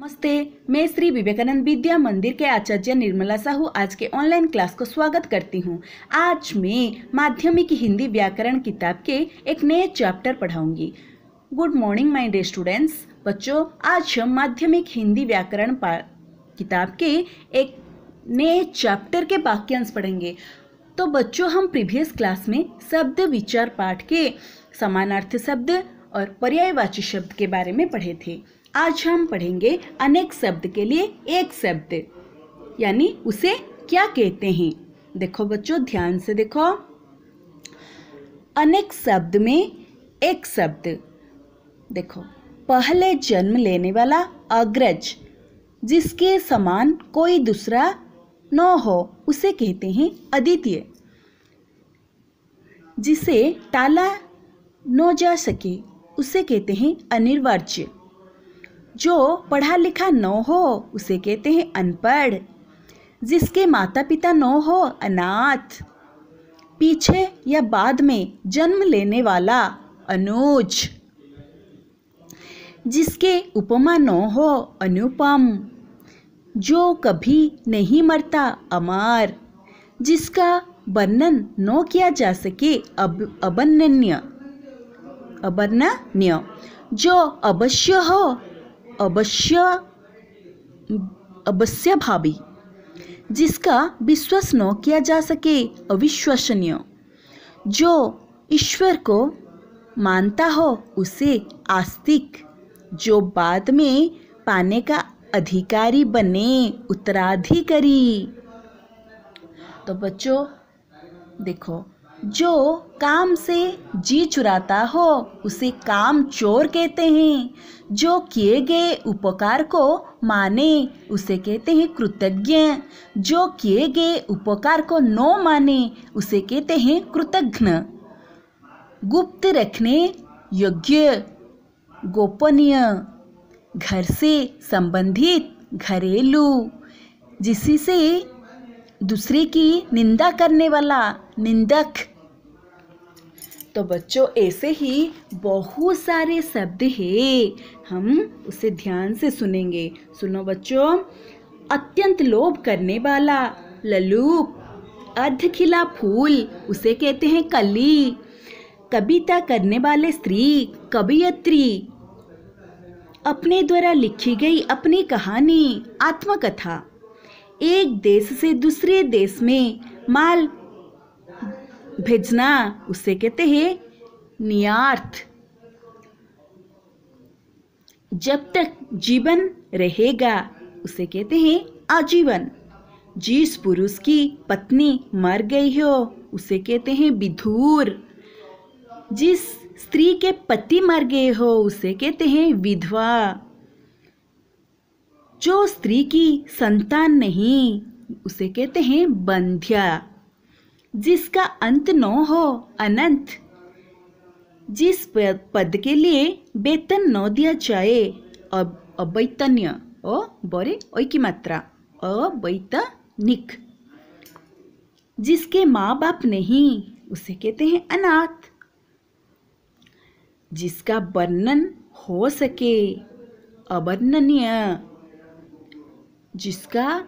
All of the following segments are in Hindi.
नमस्ते, मैं श्री विवेकानंद विद्या मंदिर के आचार्य निर्मला साहू आज के ऑनलाइन क्लास को स्वागत करती हूँ। आज मैं माध्यमिक हिंदी व्याकरण किताब के एक नए चैप्टर पढ़ाऊंगी। Good morning my dear students. बच्चों, आज हम माध्यमिक हिंदी व्याकरण किताब के एक नए चैप्टर के वाक्यांश पढ़ेंगे। तो बच्चों, हम प्रीवियस क्लास में शब्द विचार पाठ के समानार्थी शब्द और पर्यायवाची शब्द के बारे में पढ़े थे। आज हम पढ़ेंगे अनेक शब्द के लिए एक शब्द, यानी उसे क्या कहते हैं। देखो बच्चों, ध्यान से देखो। अनेक शब्द में एक शब्द। देखो, पहले जन्म लेने वाला अग्रज, जिसके समान कोई दूसरा न हो, उसे कहते हैं अद्वितीय। जिसे टाला न जा सके, उसे कहते हैं अनिवार्य। जो पढ़ा लिखा न हो, उसे कहते हैं अनपढ़। जिसके माता पिता न हो, अनाथ। पीछे या बाद में जन्म लेने वाला, अनुज। जिसके उपमा न हो, अनुपम। जो कभी नहीं मरता, अमर। जिसका वर्णन न किया जा सके, अवर्णनीय। जो अवश्य हो, अवश्य भावी। जिसका विश्वास न किया जा सके, अविश्वसनीय। जो ईश्वर को मानता हो, उसे आस्तिक। जो बाद में पाने का अधिकारी बने, उत्तराधिकारी। तो बच्चों देखो, जो काम से जी चुराता हो, उसे काम चोर कहते हैं। जो किए गए उपकार को माने, उसे कहते हैं कृतज्ञ। जो किए गए उपकार को न माने, उसे कहते हैं कृतघ्न। गुप्त रखने योग्य, गोपनीय। घर से संबंधित, घरेलू। जिसी से दूसरे की निंदा करने वाला, निंदक। तो बच्चों, ऐसे ही बहुत सारे शब्द हैं, हम उसे ध्यान से सुनेंगे। सुनो बच्चों। अत्यंत लोभ करने वाला, ललूप। अर्ध खिला फूल, उसे कहते हैं कली। कविता करने वाले स्त्री, कवयित्री। अपने द्वारा लिखी गई अपनी कहानी, आत्मकथा। एक देश से दूसरे देश में माल भेजना, उसे कहते हैं निर्यात। जब तक जीवन रहेगा, उसे कहते हैं आजीवन। जिस पुरुष की पत्नी मर गई हो, उसे कहते हैं विधुर। जिस स्त्री के पति मर गए हो, उसे कहते हैं विधवा। जो स्त्री की संतान नहीं, उसे कहते हैं बंध्या। जिसका अंत न हो, अनंत। जिस पद के लिए वेतन न दिया जाए, अवैतन्य। बरे ओई की मात्रा, अवैतनिक। जिसके माँ बाप नहीं, उसे कहते हैं अनाथ। जिसका वर्णन हो सके, अवर्णनीय। जिसका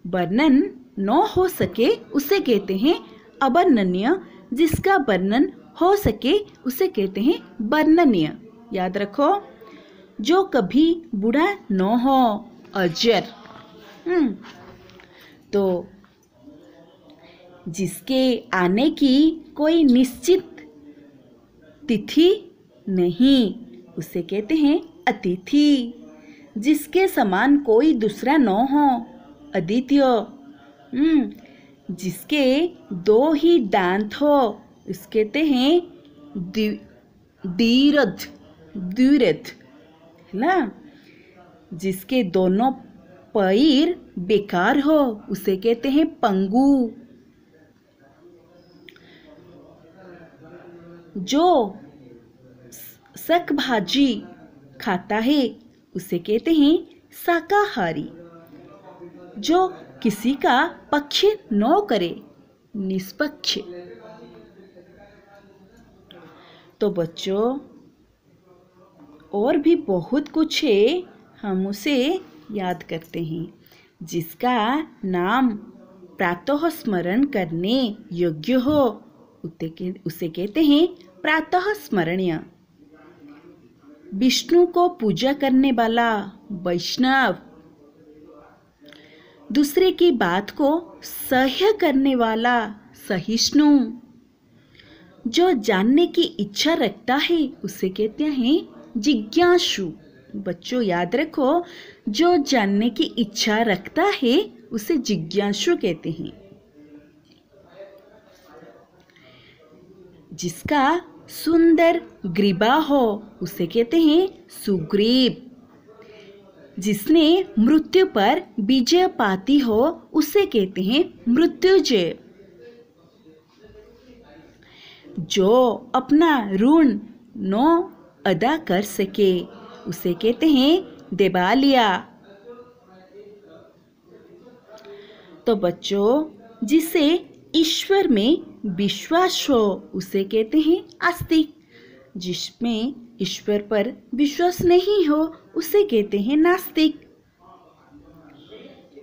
वर्णन न हो सके, उसे कहते हैं अवर्णनीय। जिसका वर्णन हो सके, उसे कहते हैं वर्णनीय। याद रखो। जो कभी बूढ़ा न हो, अजर। तो जिसके आने की कोई निश्चित तिथि नहीं, उसे कहते हैं अतिथि। जिसके समान कोई दूसरा न हो, अद्वितीय। जिसके दो ही दांत हो, उसके कहते हैं द्विरथ, है ना। जिसके दोनों पैर बेकार हो, उसे कहते हैं पंगु। जो शाक भाजी खाता है, उसे कहते हैं शाकाहारी। जो किसी का पक्ष न करे, निष्पक्ष। तो बच्चों, और भी बहुत कुछ है, हम उसे याद करते हैं। जिसका नाम प्रातः स्मरण करने योग्य हो उसे कहते हैं प्रातः स्मरणीय। विष्णु को पूजा करने वाला वैष्णव। दूसरे की बात को सह्य करने वाला सहिष्णु। जो जानने की इच्छा रखता है उसे कहते हैं जिज्ञासु। बच्चों याद रखो, जो जानने की इच्छा रखता है उसे जिज्ञासु कहते हैं। जिसका सुंदर ग्रीवा हो उसे कहते हैं सुग्रीव। जिसने मृत्यु पर विजय पाती हो उसे कहते हैं मृत्युंजय। जो अपना ऋण न अदा कर सके उसे कहते हैं दिवालिया। तो बच्चों, जिसे ईश्वर में विश्वास हो उसे कहते हैं आस्तिक। जिसमें ईश्वर पर विश्वास नहीं हो उसे कहते हैं नास्तिक।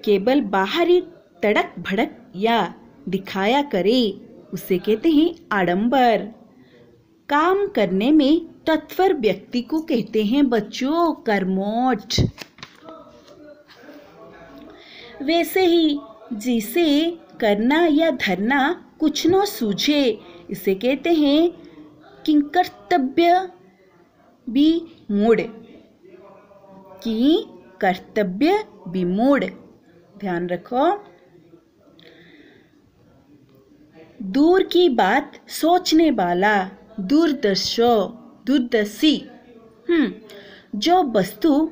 केवल बाहरी तड़क भड़क या दिखाया करे उसे कहते हैं आडंबर। काम करने में तत्पर व्यक्ति को कहते हैं बच्चों कर्मठ। वैसे ही जिसे करना या धरना कुछ न सूझे इसे कहते हैं किंकर्तव्य विमूढ़। कि कर्तव्य विमूढ़, ध्यान रखो। दूर की बात सोचने वाला दूरदर्शी। जो वस्तु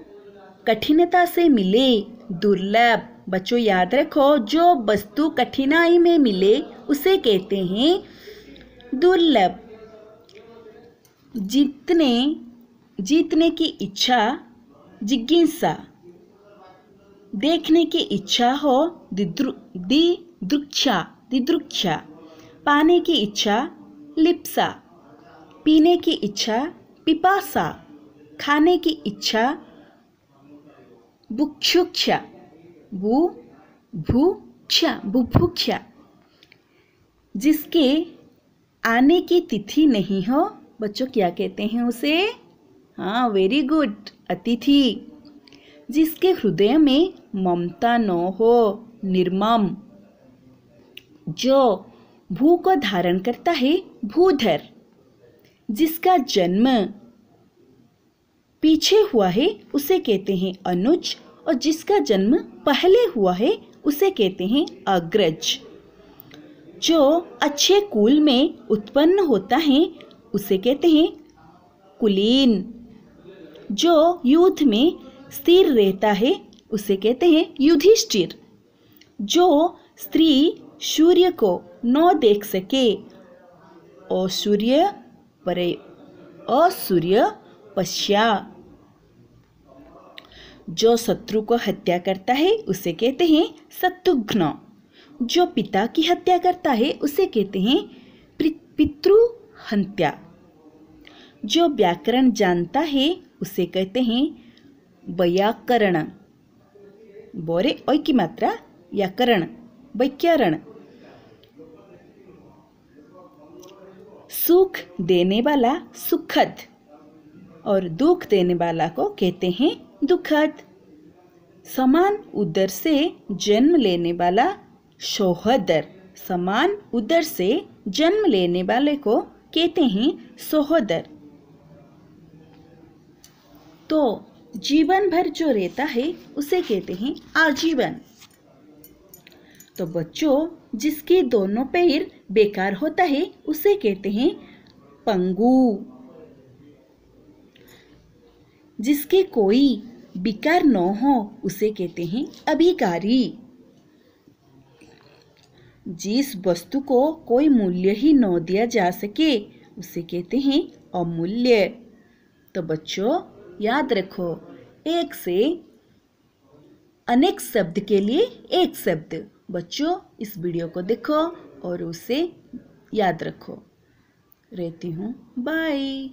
कठिनता से मिले दुर्लभ। बच्चों याद रखो, जो वस्तु कठिनाई में मिले उसे कहते हैं दुर्लभ। जीतने की इच्छा जिज्ञासा। देखने की इच्छा हो दिदृक्षा। पाने की इच्छा लिप्सा। पीने की इच्छा पिपासा। खाने की इच्छा बुभुक्षा। बुभुक्षा। जिसके आने की तिथि नहीं हो बच्चों क्या कहते हैं उसे? हाँ, वेरी गुड, अतिथि। जिसके हृदय में ममता न हो निर्मम। जो भू को धारण करता है भूधर। जिसका जन्म पीछे हुआ है उसे कहते हैं अनुज, और जिसका जन्म पहले हुआ है उसे कहते हैं अग्रज। जो अच्छे कुल में उत्पन्न होता है उसे कहते हैं कुलीन। जो युद्ध में स्थिर रहता है उसे कहते हैं युधिष्ठिर। जो स्त्री सूर्य को न देख सके असूर्य पश्या। जो शत्रु को हत्या करता है उसे कहते हैं शत्रुघ्न। जो पिता की हत्या करता है उसे कहते हैं पितृहत्या। जो व्याकरण जानता है उसे कहते हैं वैयाकरण। बोरे ओय की मात्रा व्याकरण वैयाकरण। सुख देने वाला सुखद और दुख देने वाला को कहते हैं दुखद। समान उदर से जन्म लेने वाला सहोदर। समान उदर से जन्म लेने वाले को कहते हैं सहोदर। तो जीवन भर जो रहता है उसे कहते हैं आजीवन। तो बच्चों, जिसके दोनों पैर बेकार होता है उसे कहते हैं पंगु। जिसके कोई विकार न हो उसे कहते हैं अभिकारी। जिस वस्तु को कोई मूल्य ही न दिया जा सके उसे कहते हैं अमूल्य। तो बच्चों याद रखो, एक से अनेक शब्द के लिए एक शब्द। बच्चों इस वीडियो को देखो और उसे याद रखो। रहती हूँ, बाय।